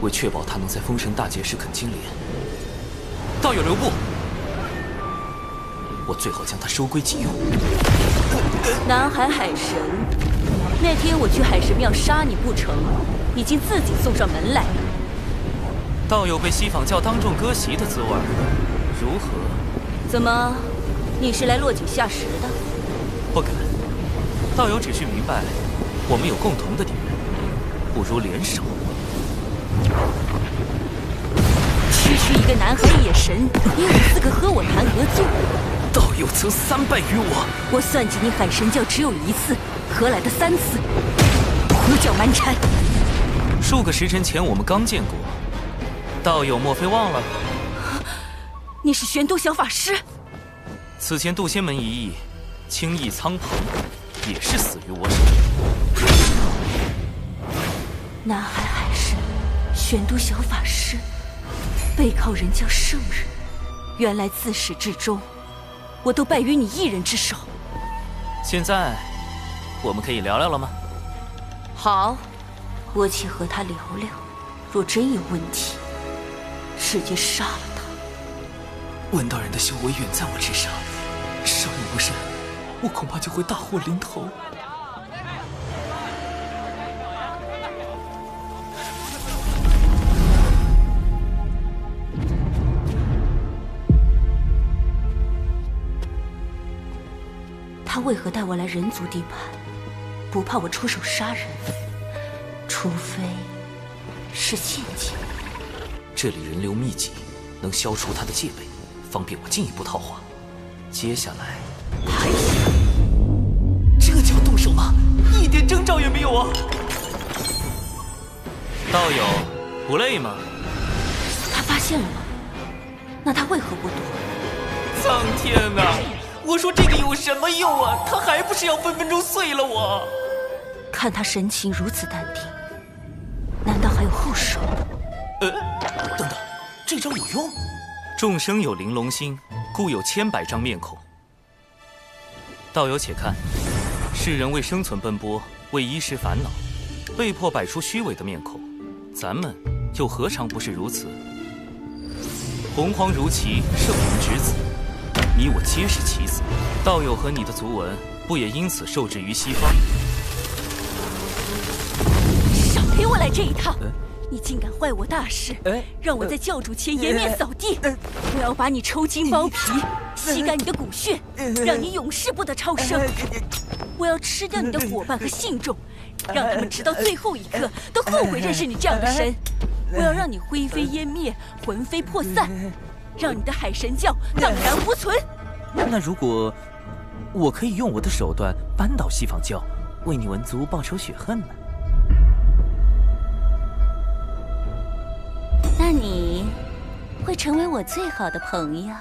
为确保他能在封神大劫时肯清廉，道友留步，我最好将他收归己用。南海海神，那天我去海神庙杀你不成，已经自己送上门来了。道友被西坊教当众割席的滋味，如何？怎么，你是来落井下石的？不敢。道友只需明白，我们有共同的敌人，不如联手。区区一个南海野神，你有资格和我谈合作？道友曾3败于我，我算计你海神教只有1次，何来的3次？胡搅蛮缠！数个时辰前我们刚见过，道友莫非忘了？你是玄都小法师？此前渡仙门一役，轻易苍蓬也是死于我手。南海海神，玄都小法师，背靠人教圣人，原来自始至终，我都败于你一人之手。现在，我们可以聊聊了吗？好，我且和他聊聊。若真有问题，直接杀了他。文道人的修为远在我之上，稍有不慎，我恐怕就会大祸临头。他为何带我来人族地盘？不怕我出手杀人？除非是陷阱。这里人流密集，能消除他的戒备，方便我进一步套话。接下来，还想？这就要动手吗？一点征兆也没有啊！道友，不累吗？他发现了吗？那他为何不躲？苍天哪！我说这个有什么用啊？他还不是要分分钟碎了我！看他神情如此淡定，难道还有后手？等等，这招有用？众生有玲珑心，故有千百张面孔。道友且看，世人为生存奔波，为衣食烦恼，被迫摆出虚伪的面孔，咱们又何尝不是如此？洪荒如棋，圣人之子，你我皆是棋子，道友和你的族文不也因此受制于西方？少陪我来这一套！你竟敢坏我大事，让我在教主前颜面扫地！我要把你抽筋剥皮，吸干你的骨血，让你永世不得超生！我要吃掉你的伙伴和信众，让他们直到最后一刻都后悔认识你这样的神！我要让你灰飞烟灭，魂飞魄散，让你的海神教荡然无存！那如果我可以用我的手段扳倒西方教，为你文族报仇雪恨呢？那你会成为我最好的朋友。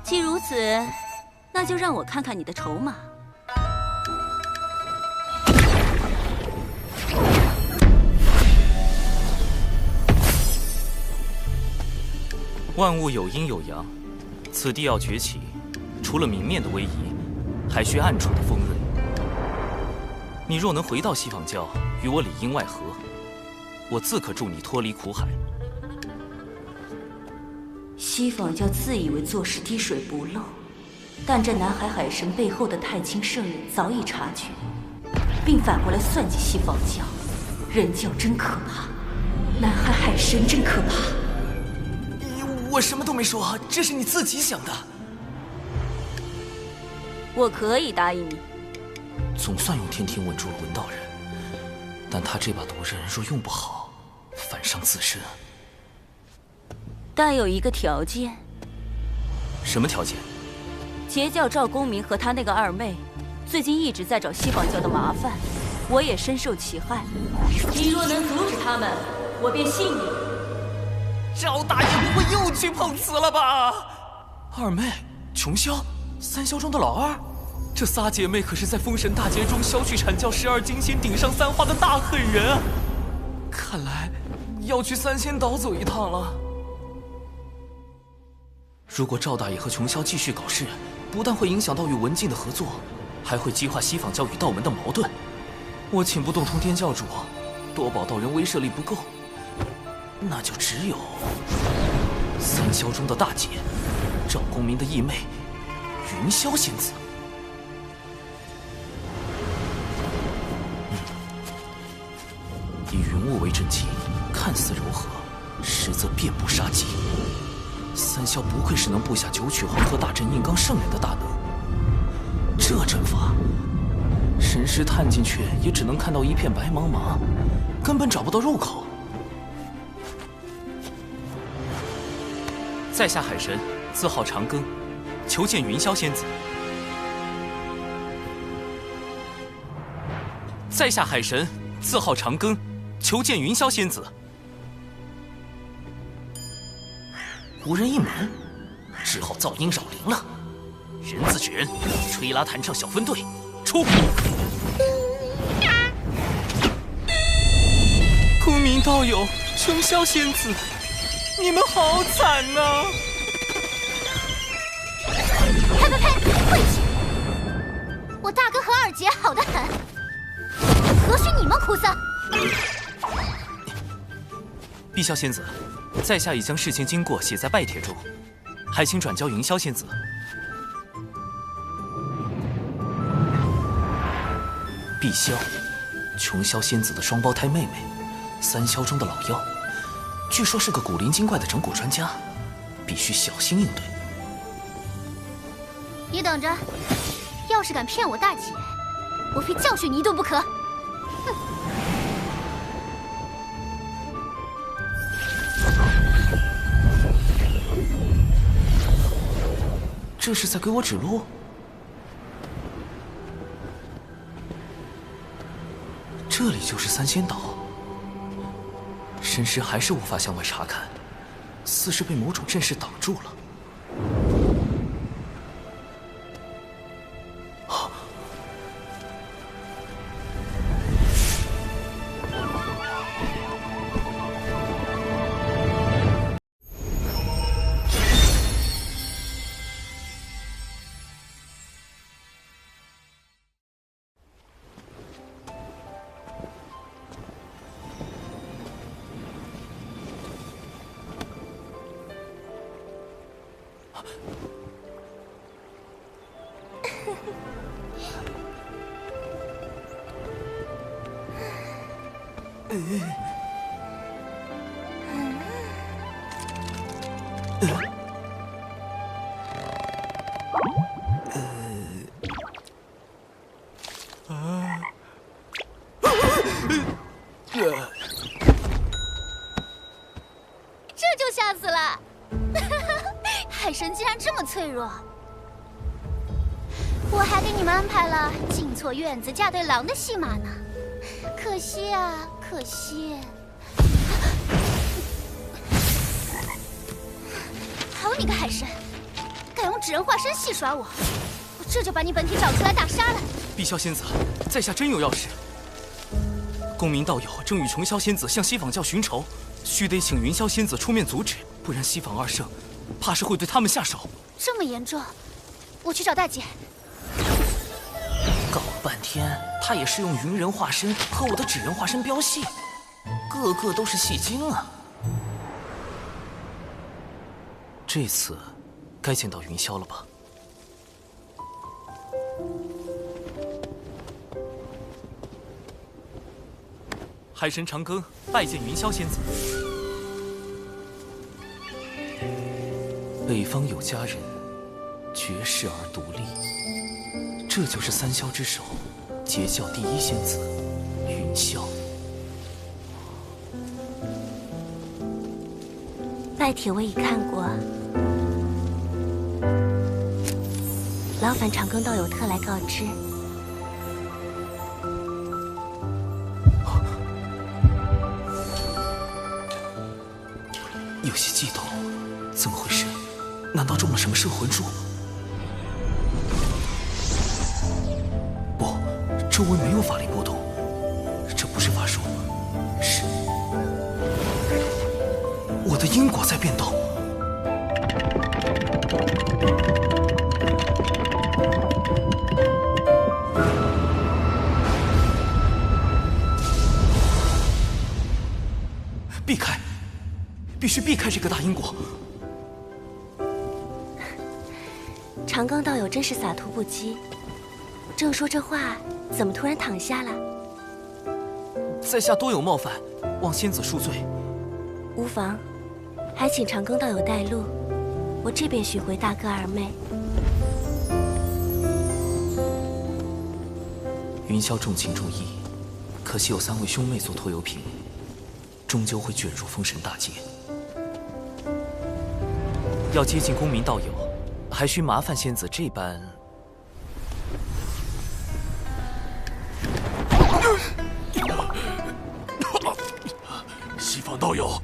既如此，那就让我看看你的筹码。万物有阴有阳，此地要崛起，除了明面的威仪，还需暗处的锋锐。你若能回到西坊教，与我里应外合，我自可助你脱离苦海。西坊教自以为做事滴水不漏，但这南海海神背后的太清圣人早已察觉，并反过来算计西坊教。人教真可怕，南海海神真可怕。我什么都没说，这是你自己想的。我可以答应你。总算用天庭稳住了文道人，但他这把毒刃若用不好，反伤自身。但有一个条件。什么条件？截教赵公明和他那个二妹，最近一直在找西坊教的麻烦，我也深受其害。你若能阻止他们，我便信你。赵大爷不会又去碰瓷了吧？二妹、琼霄、三霄中的老二，这仨姐妹可是在封神大劫中削去阐教12金仙、顶上3花的大狠人啊！看来要去三仙岛走一趟了。如果赵大爷和琼霄继续搞事，不但会影响到与文静的合作，还会激化西坊教与道门的矛盾。我请不动通天教主，多宝道人威慑力不够，那就只有三霄中的大姐，赵公明的义妹云霄仙子。以云雾为阵基，看似柔和，实则遍布杀机。三霄不愧是能布下九曲黄河大阵硬刚圣人的大能。这阵法，神识探进去也只能看到一片白茫茫，根本找不到入口。在下海神，自号长庚，求见云霄仙子。在下海神，自号长庚，求见云霄仙子。无人应门，只好噪音扰灵了。人自指人，吹拉弹唱小分队，出！公明道友，琼霄仙子，你们好惨呐！呸呸呸！晦气！我大哥和二姐好得很，何须你们哭丧？碧霄仙子，在下已将事情经过写在拜帖中，还请转交云霄仙子。碧霄，琼霄仙子的双胞胎妹妹，三霄中的老妖，据说是个古灵精怪的整蛊专家，必须小心应对。你等着，要是敢骗我大姐，我非教训你一顿不可！哼！这是在给我指路？这里就是三仙岛，神识还是无法向外查看，似是被某种阵势挡住了。这就吓死了！海神竟然这么脆弱，我还给你们安排了进错院子嫁对郎的戏码呢，可惜啊，可惜！好你个海神，敢用纸人化身戏耍我，我这就把你本体找出来打杀了！碧霄仙子，在下真有要事。公明道友正与琼霄仙子向西坊教寻仇，须得请云霄仙子出面阻止，不然西坊二圣怕是会对他们下手。这么严重，我去找大姐。搞了半天，他也是用云人化身和我的纸人化身飙戏，个个都是戏精啊！这次该见到云霄了吧？海神长庚拜见云霄仙子。北方有佳人，绝世而独立，这就是三霄之首，截教第一仙子云霄。拜帖我已看过，劳烦长庚道友特来告知。有些激动，怎么回事？难道中了什么摄魂术？不，周围没有法力波动，这不是法术，是我的因果在变动。须避开这个大因果。长庚道友真是洒脱不羁。正说这话，怎么突然躺下了？在下多有冒犯，望仙子恕罪。无妨，还请长庚道友带路，我这便寻回大哥二妹。云霄重情重义，可惜有3位兄妹做拖油瓶，终究会卷入封神大劫。要接近公民道友，还需麻烦仙子这般。西方道友，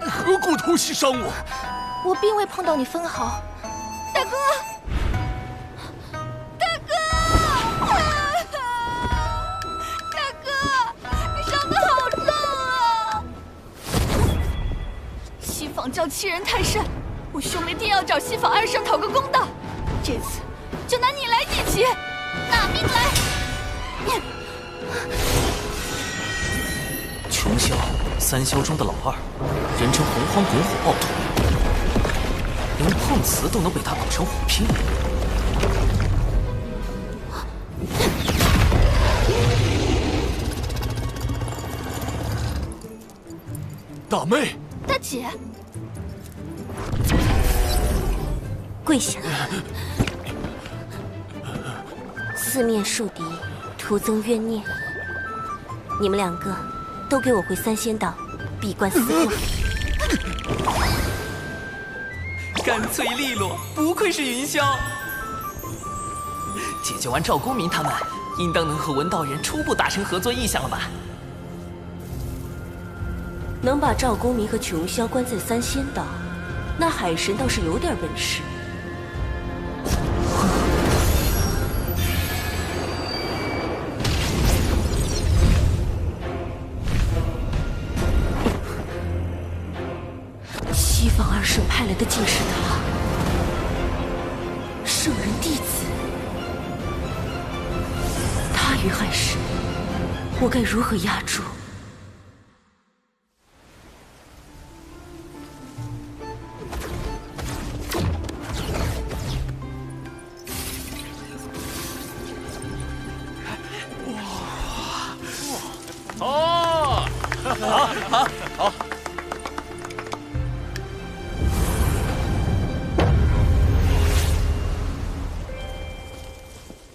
你何故偷袭伤我？我并未碰到你分毫。大哥，大哥，大哥，你伤得好重啊！西坊教欺人太甚，我兄妹定要找西坊二圣讨个公道。这次就拿你来祭旗，拿命来！穷枭，3枭中的老2，人称洪荒滚火暴徒，连碰瓷都能被他搞成火拼。大妹，大姐，跪下！四面树敌，徒增冤孽。你们2个都给我回3仙岛，闭关思过。干脆利落，不愧是云霄。解决完赵公明他们，应当能和文道人初步达成合作意向了吧？能把赵公明和琼霄关在3仙岛，那海神倒是有点本事。西方二圣派来的竟是他，圣人弟子。他与海神，我该如何压住？好。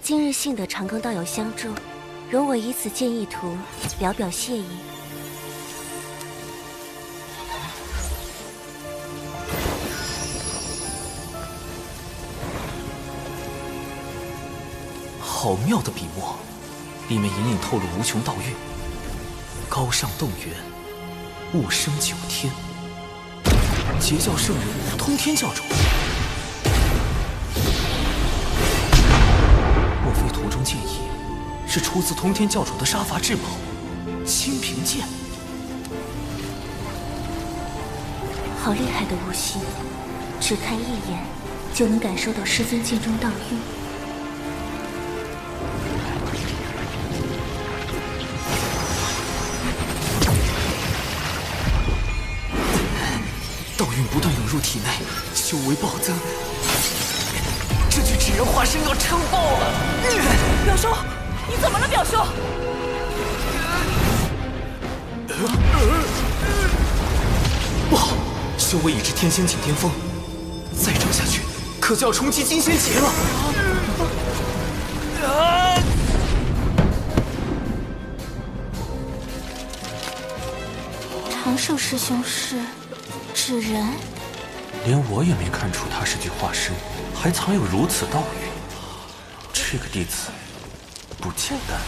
今日幸得长庚道友相助，容我以此建议图，表表谢意。好妙的笔墨，里面隐隐透露无穷道韵。高尚动源，物生九天。截教圣人，通天教主。莫非图中剑意是出自通天教主的杀伐至宝清平剑？好厉害的悟性，只看一眼就能感受到师尊剑中道韵。道韵不断涌入体内，修为暴增。这具纸人化身要撑爆了！表兄，你怎么了，表兄？不好，修为已至天仙境巅峰，再涨下去，可就要冲击金仙劫了。长寿师兄是纸人，连我也没看出他是具化身，还藏有如此道韵。这个弟子不简单。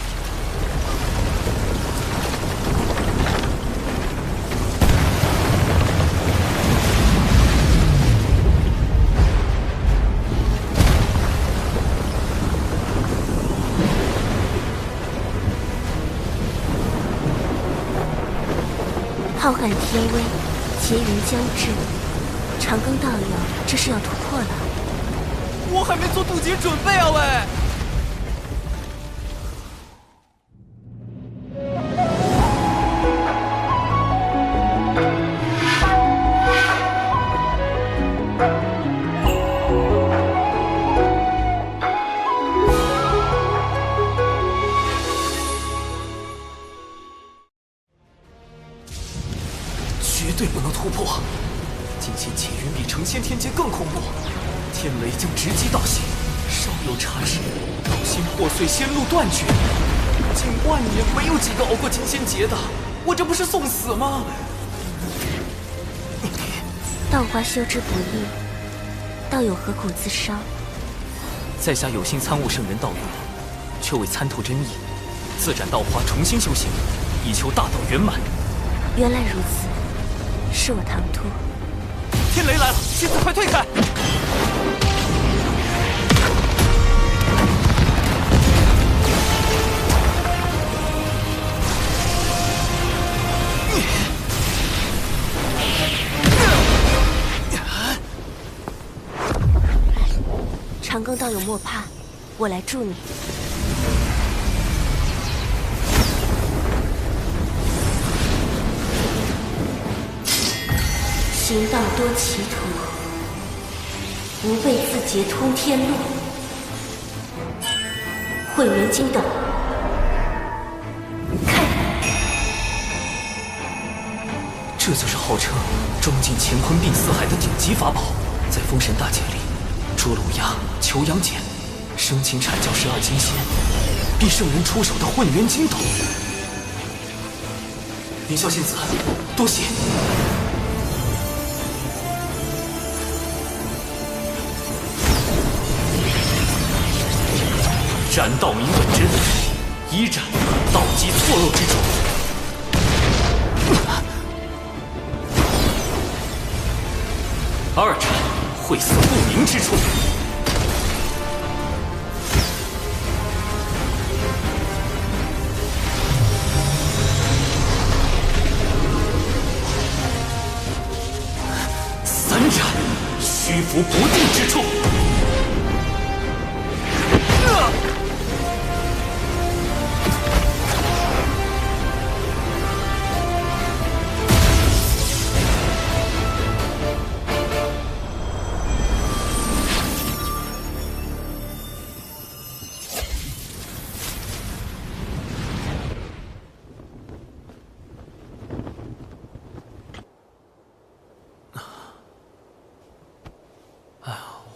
浩瀚天威，劫云将至，长庚道友这是要突破了。我还没做渡劫准备啊喂！对不能突破。金仙劫云比成仙天劫更恐怖，天雷将直击道心，稍有差池，道心破碎，仙路断绝。近万年没有几个熬过金仙劫的，我这不是送死吗？道花修之不易，道友何苦自伤？在下有心参悟圣人道路，却未参透真意，自斩道花，重新修行，以求大道圆满。原来如此，是我唐突。天雷来了，西子快退开！长庚道友莫怕，我来助你。行道多歧途，吾辈自劫通天路。混元金斗，开！这就是号称装进乾坤并四海的顶级法宝，在封神大劫里。捉龙鸦、求阳锏，生擒阐教12金仙，逼圣人出手的混元金斗。凌霄仙子，多谢。斩道明本真，一斩道基错漏之处。二斩晦涩不明之处。三斩虚浮不定之处。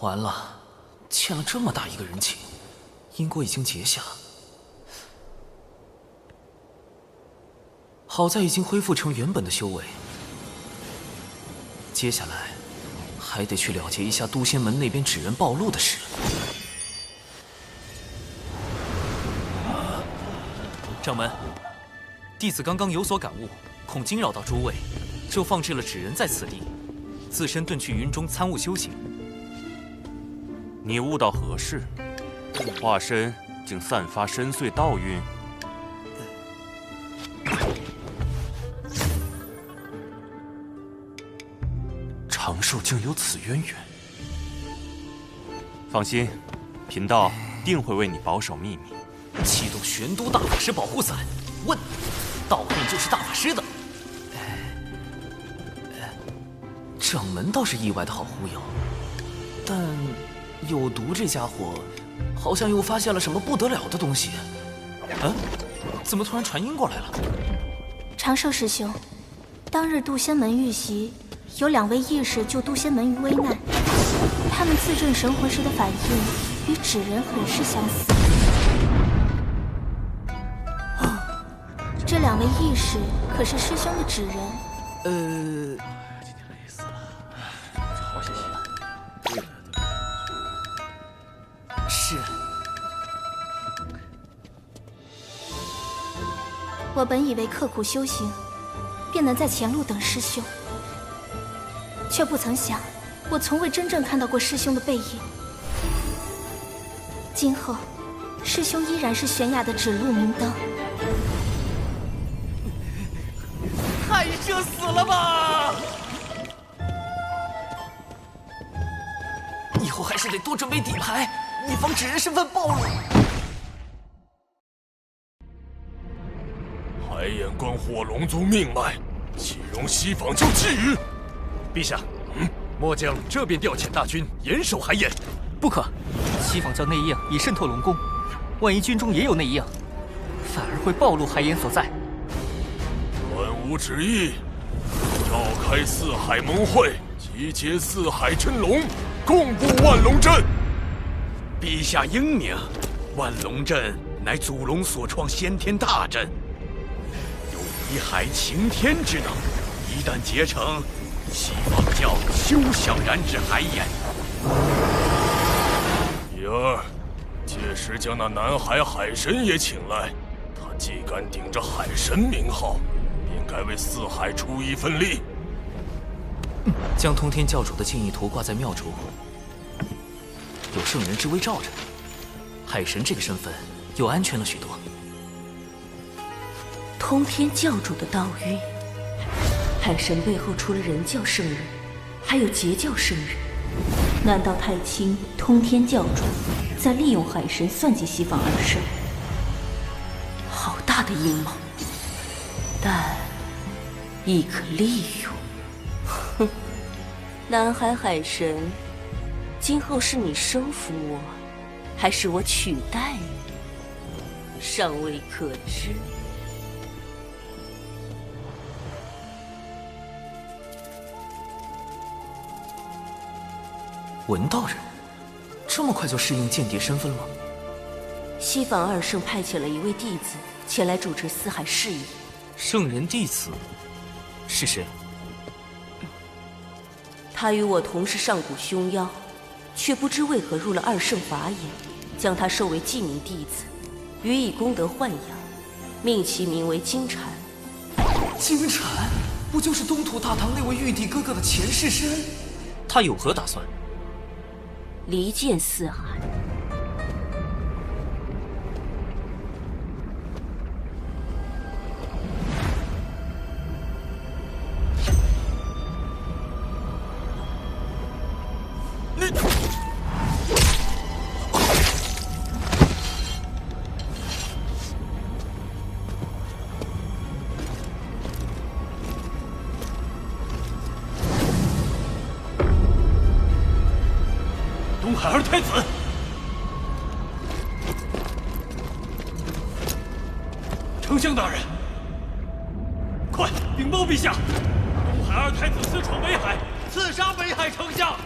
完了，欠了这么大一个人情，因果已经结下。好在已经恢复成原本的修为，接下来还得去了结一下都仙门那边纸人暴露的事。掌门，弟子刚刚有所感悟，恐惊扰到诸位，就放置了纸人在此地，自身遁去云中参悟修行。你悟到何事？化身竟散发深邃道韵。长寿竟有此渊源。放心，贫道定会为你保守秘密。启动玄都大法师保护伞，问，道韵就是大法师的。掌门倒是意外的好忽悠，但有毒这家伙好像又发现了什么不得了的东西。啊？怎么突然传音过来了？长寿师兄，当日渡仙门遇袭，有2位义士救渡仙门于危难，他们自证神魂时的反应与纸人很是相似。这2位义士可是师兄的纸人？今天累死了，好些。是。我本以为刻苦修行，便能在前路等师兄，却不曾想，我从未真正看到过师兄的背影。今后，师兄依然是玄雅的指路明灯。太社死了吧！以后还是得多准备底牌，以防纸人身份暴露。海眼关火龙宗命脉，岂容西坊教觊觎？陛下，末将这便调遣大军严守海眼。不可，西坊教内应已渗透龙宫，万一军中也有内应，反而会暴露海眼所在。传吾旨意。召开四海盟会，集结四海真龙，共布万龙阵。陛下英明，万龙阵乃祖龙所创先天大阵，有移海擎天之能。一旦结成，西方教休想染指海眼。第二，届时将那南海海神也请来，他既敢顶着海神名号，便该为四海出一份力。将通天教主的建议图挂在庙中，有圣人之威罩着，海神这个身份又安全了许多。通天教主的道运，海神背后除了人教圣人，还有截教圣人。难道太清通天教主在利用海神算计西方二圣？好大的阴谋，但亦可利用。哼，南海海神，今后是你收服我，还是我取代你，尚未可知。文道人，这么快就适应间谍身份了？西方二圣派遣了一位弟子前来主持四海事宜。圣人弟子是谁？他与我同是上古凶妖，却不知为何入了二圣法眼，将他收为记名弟子，予以功德豢养，命其名为金蝉。金蝉，不就是东土大唐那位玉帝哥哥的前世身？他有何打算？离间四海。东海二太子，丞相大人，快禀报陛下，东海二太子私闯北海，刺杀北海丞相。